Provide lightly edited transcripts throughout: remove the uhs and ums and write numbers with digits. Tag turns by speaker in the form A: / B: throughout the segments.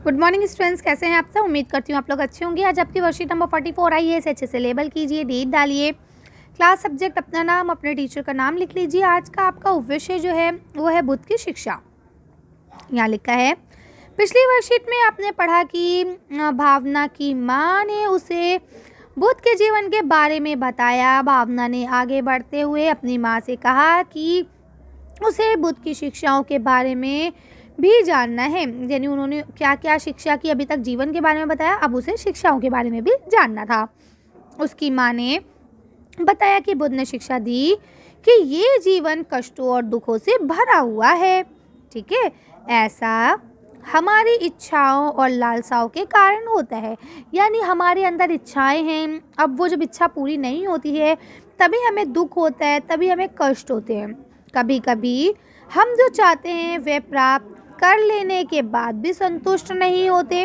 A: Good morning students, कैसे हैं आप सब। उम्मीद करती हूँ आप लोग अच्छे होंगे। आज आपकी वर्कशीट नंबर 44 आई है, इसे अच्छे से लेबल कीजिए, डेट डालिए, क्लास सब्जेक्ट अपना नाम, अपने टीचर का नाम लिख लीजिए। आज का आपका विषय जो है वो है बुद्ध की शिक्षा। यहाँ लिखा है, पिछली वर्कशीट में आपने पढ़ा कि भावना की माँ ने उसे बुद्ध के जीवन के बारे में बताया। भावना ने आगे बढ़ते हुए अपनी माँ से कहा कि उसे बुद्ध की शिक्षाओं के बारे में भी जानना है। यानी उन्होंने क्या क्या शिक्षा की, अभी तक जीवन के बारे में बताया, अब उसे शिक्षाओं के बारे में भी जानना था। उसकी माँ ने बताया कि बुद्ध ने शिक्षा दी कि ये जीवन कष्टों और दुखों से भरा हुआ है। ठीक है, ऐसा हमारी इच्छाओं और लालसाओं के कारण होता है। यानी हमारे अंदर इच्छाएं हैं, अब वो जब इच्छा पूरी नहीं होती है तभी हमें दुख होता है, तभी हमें कष्ट होते हैं। कभी कभी हम जो चाहते हैं वे प्राप्त कर लेने के बाद भी संतुष्ट नहीं होते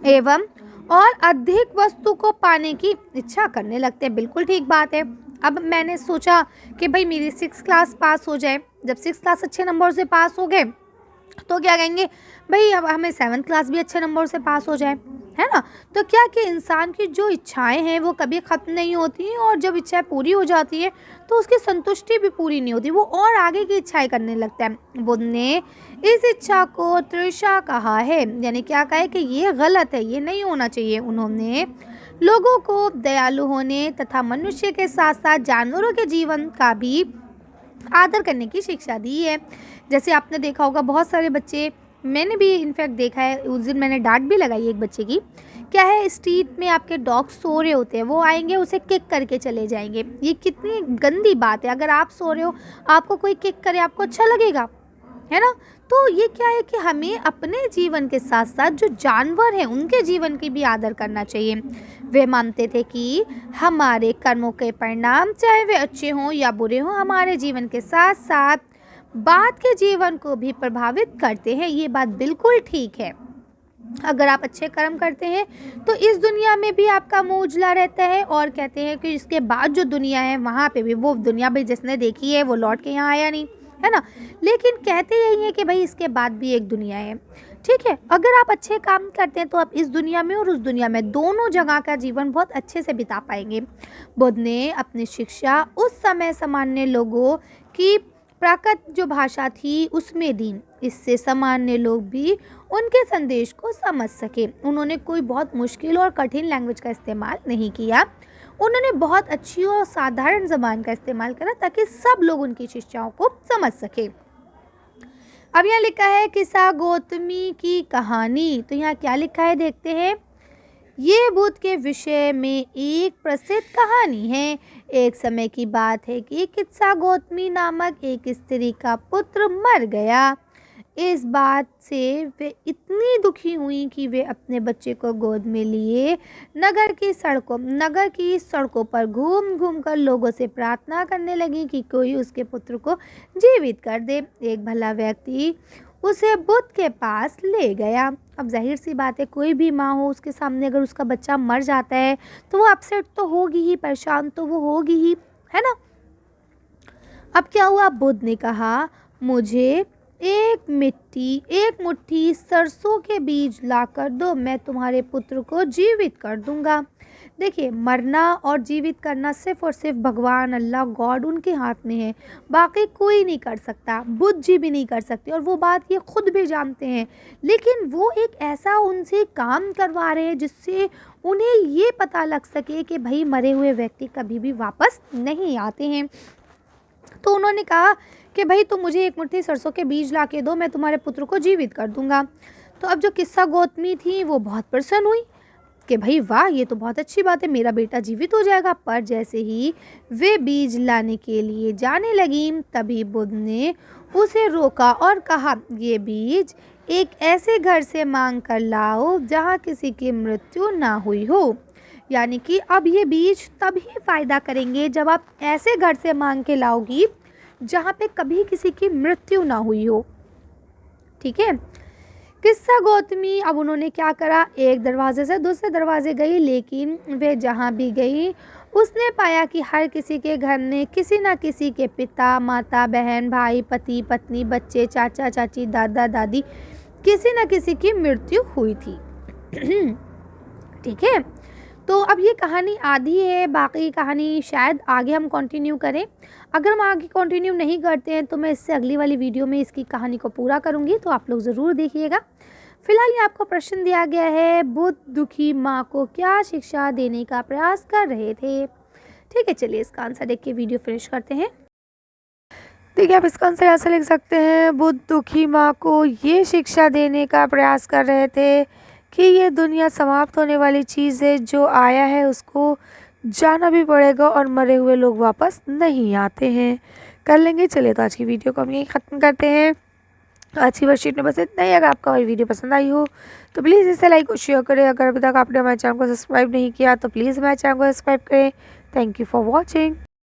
A: एवं और अधिक वस्तु को पाने की इच्छा करने लगते हैं। बिल्कुल ठीक बात है। अब मैंने सोचा कि भाई मेरी 6th क्लास पास हो जाए। जब 6th क्लास अच्छे नंबर से पास हो गए तो क्या कहेंगे, भाई अब हमें 7th क्लास भी अच्छे नंबर से पास हो जाए, है ना। तो क्या कि इंसान की जो इच्छाएं हैं वो कभी ख़त्म नहीं होती हैं, और जब इच्छाएं पूरी हो जाती है तो उसकी संतुष्टि भी पूरी नहीं होती, वो और आगे की इच्छाएं करने लगता है। बुद्ध ने इस इच्छा को तृषा कहा है। यानी क्या कहा है कि ये गलत है, ये नहीं होना चाहिए। उन्होंने लोगों को दयालु होने तथा मनुष्य के साथ साथ जानवरों के जीवन का भी आदर करने की शिक्षा दी है। जैसे आपने देखा होगा बहुत सारे बच्चे, मैंने भी इनफैक्ट देखा है, उस दिन मैंने डांट भी लगाई एक बच्चे की। क्या है, स्ट्रीट में आपके डॉग सो रहे होते हैं, वो आएंगे उसे किक करके चले जाएंगे। ये कितनी गंदी बात है। अगर आप सो रहे हो, आपको कोई किक करे, आपको अच्छा लगेगा, है ना। तो ये क्या है कि हमें अपने जीवन के साथ साथ जो जानवर हैं उनके जीवन की भी आदर करना चाहिए। वे मानते थे कि हमारे कर्मों के परिणाम, चाहे वे अच्छे हों या बुरे हों, हमारे जीवन के साथ साथ बाद के जीवन को भी प्रभावित करते हैं। ये बात बिल्कुल ठीक है। अगर आप अच्छे कर्म करते हैं तो इस दुनिया में भी आपका मुंह उजला रहता है, और कहते हैं कि इसके बाद जो दुनिया है वहाँ पे भी, वो दुनिया भी जिसने देखी है वो लौट के यहाँ आया नहीं, है ना। लेकिन कहते यही है कि भाई इसके बाद भी एक दुनिया है। ठीक है, अगर आप अच्छे काम करते हैं तो आप इस दुनिया में और उस दुनिया में दोनों जगह का जीवन बहुत अच्छे से बिता पाएंगे। बुद्ध ने अपनी शिक्षा उस समय सामान्य लोगों की प्राकृत जो भाषा थी उसमें दी, इससे सामान्य लोग भी उनके संदेश को समझ सके। उन्होंने कोई बहुत मुश्किल और कठिन लैंग्वेज का इस्तेमाल नहीं किया, उन्होंने बहुत अच्छी और साधारण ज़बान का इस्तेमाल करा ताकि सब लोग उनकी शिक्षाओं को समझ सके। अब यहाँ लिखा है किस्सा गौतमी की कहानी। तो यहाँ क्या लिखा है देखते हैं। ये बुद्ध के विषय में एक प्रसिद्ध कहानी है। एक समय की बात है कि किस्सा गौतमी नामक एक स्त्री का पुत्र मर गया। इस बात से वे इतनी दुखी हुई कि वे अपने बच्चे को गोद में लिए नगर की सड़कों पर घूम घूम कर लोगों से प्रार्थना करने लगी कि कोई उसके पुत्र को जीवित कर दे। एक भला व्यक्ति उसे बुद्ध के पास ले गया। अब जाहिर सी बात है, कोई भी माँ हो उसके सामने अगर उसका बच्चा मर जाता है तो वो अपसेट तो होगी ही, परेशान तो वो होगी ही, है ना। अब क्या हुआ, बुद्ध ने कहा मुझे एक मुट्ठी सरसों के बीज लाकर दो, मैं तुम्हारे पुत्र को जीवित कर दूंगा। देखिए, मरना और जीवित करना सिर्फ और सिर्फ भगवान अल्लाह गॉड उनके हाथ में है, बाकी कोई नहीं कर सकता, बुद्ध जी भी नहीं कर सकते, और वो बात ये खुद भी जानते हैं। लेकिन वो एक ऐसा उनसे काम करवा रहे हैं जिससे उन्हें ये पता लग सके कि भाई मरे हुए व्यक्ति कभी भी वापस नहीं आते हैं। तो उन्होंने कहा कि भाई तुम मुझे एक मुट्ठी सरसों के बीज ला के दो, मैं तुम्हारे पुत्र को जीवित कर दूंगा। तो अब जो किस्सा गौतमी थी वो बहुत प्रसन्न हुई कि भाई वाह, ये तो बहुत अच्छी बात है, मेरा बेटा जीवित हो जाएगा। पर जैसे ही वे बीज लाने के लिए जाने लगी तभी बुद्ध ने उसे रोका और कहा, ये बीज एक ऐसे घर से मांग कर लाओ जहाँ किसी की मृत्यु ना हुई हो। यानी कि अब ये बीज तभी फ़ायदा करेंगे जब आप ऐसे घर से मांग के लाओगी जहाँ पे कभी किसी की मृत्यु ना हुई हो। ठीक है, किस्सा गौतमी, अब उन्होंने क्या करा, एक दरवाजे से दूसरे दरवाजे गई, लेकिन वे जहाँ भी गई उसने पाया कि हर किसी के घर में किसी न किसी के पिता, माता, बहन, भाई, पति, पत्नी, बच्चे, चाचा, चाची, दादा, दादी किसी न किसी की मृत्यु हुई थी। ठीक है, तो अब ये कहानी आधी है, बाकी कहानी शायद आगे हम कंटिन्यू करें। अगर हम आगे कंटिन्यू नहीं करते हैं तो मैं इससे अगली वाली वीडियो में इसकी कहानी को पूरा करूँगी, तो आप लोग ज़रूर देखिएगा। फिलहाल ये आपको प्रश्न दिया गया है, बुद्ध दुखी माँ को क्या शिक्षा देने का प्रयास कर रहे थे। ठीक है, चलिए इसका आंसर देख के वीडियो फिनिश करते हैं। देखिए, आप इसका आंसर ऐसा लिख सकते हैं, बुद्ध दुखी माँ को ये शिक्षा देने का प्रयास कर रहे थे कि ये दुनिया समाप्त होने वाली चीज़ है, जो आया है उसको जाना भी पड़ेगा और मरे हुए लोग वापस नहीं आते हैं। कर लेंगे। चलिए, तो आज की वीडियो को हम यहीं ख़त्म करते हैं। आज की वर्कशीट में बस इतना ही। अगर आपको हमारी वीडियो पसंद आई हो तो प्लीज़ इसे लाइक और शेयर करें। अगर अभी तक आपने हमारे चैनल को सब्सक्राइब नहीं किया तो प्लीज़ हमारे चैनल को सब्सक्राइब करें। Thank you for watching.